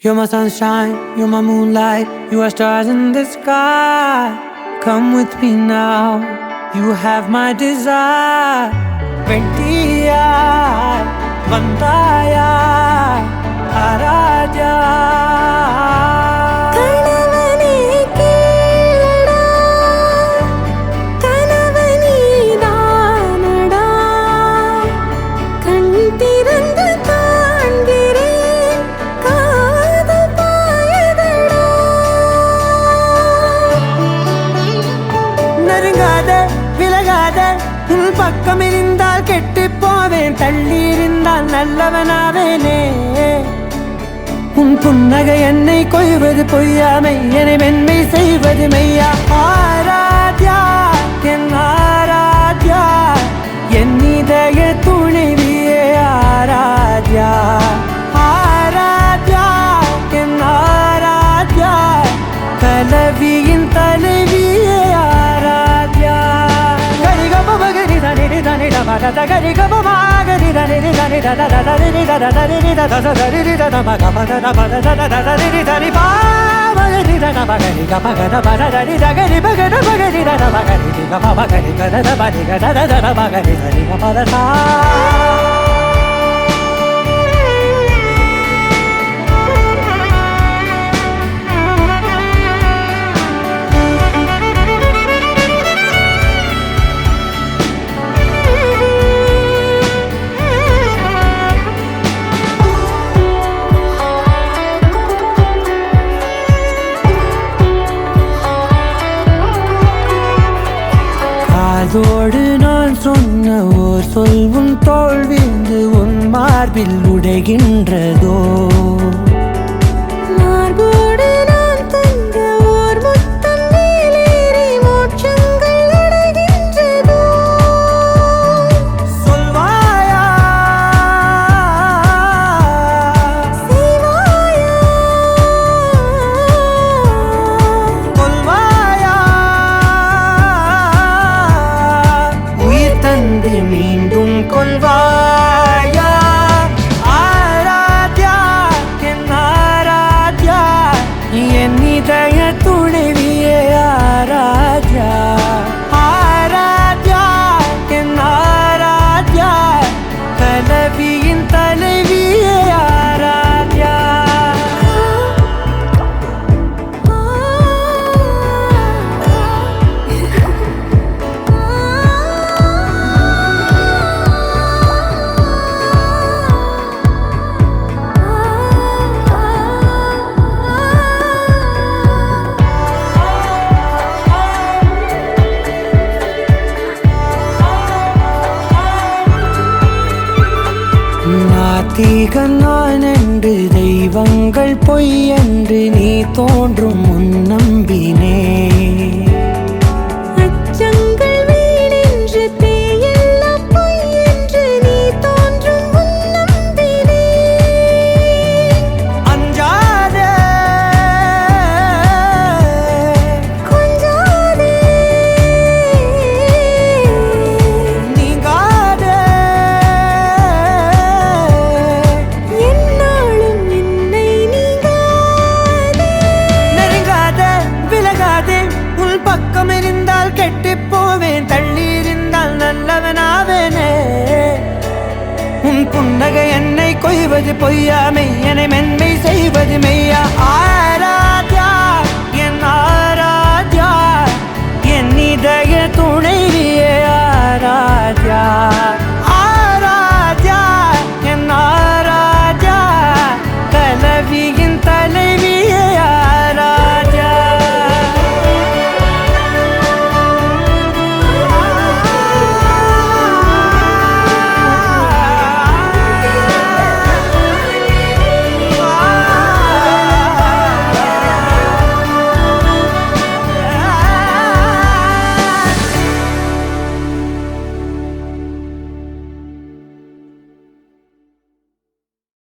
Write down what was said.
You're my sunshine, you're my moonlight, you are stars in the sky. Come with me now, you have my desire. Ventia, Vandaya, Araja. உன் பக்கம் இருந்தால் கெட்டு போவேன், தள்ளி இருந்தால் நல்லவனாவேனே. உன் புன்னகை என்னை கொய்வது பொய்யாமை, என்னை மென்மை செய்வது மெய்யா. ஆராத்யா என் ஆராத்யா, என் இதய துணைவியே ஆராத்யா. ஆராத்யா என் Aradhya, கலவியின் தலைவியே Aradhya. Gari ga ma gari da ni da ni da da da da ni da da da ni da da da da ni da da ma ga ma da da ba da da da da ni da ni ba ma ni da na ba gari ga ma ga da ba da ni da gari ba ga da ba gari da da ba gari ga ma ba gari ga da da ba ni ga da da da ba gari da ni ga ma da sa. அதோடு நான் சொன்ன ஓர் சொல் உன் தோள் வீழ்ந்து உன் மார்பில் உடைகின்றதோ. மார்போடு நான் தந்த ஓர் முத்தம் மேலேறி மோட்சங்கள் அடைகின்றதோ. சொல்வாயா செய்வாயா கொல்வாயா, தந்து மீண்டும் கொள்வாயா. ஆராத்யா என் ஆராத்யா, என் இதய துணைவியே ஆராத்யா. ஆராத்யா என் ஆராத்யா, கலவியின் தலைவியே ஆராத்யா. நாத்திகன் நான் என்று தெய்வங்கள் பொய் என்று நீ தோன்றும் முன் நம்பினே. அச்சங்கள் வீணென்று பேயெல்லாம் பொய் என்று நீ தோன்றும் முன் நம்பினே. அஞ்சாதே கொஞ்சாதே நீங்காதே, என்னாலும் என்னை நீங்காதே. நெருங்காதே விலகாதே, உன் பக்கம் இருந்தால் கெட்டு போவேன், தள்ளி இருந்தால் நல்லவனாவேனே. உன் புன்னகை என்னை கொய்வது பொய்யாமை, என்னை மென்மை செய்வது மெய்.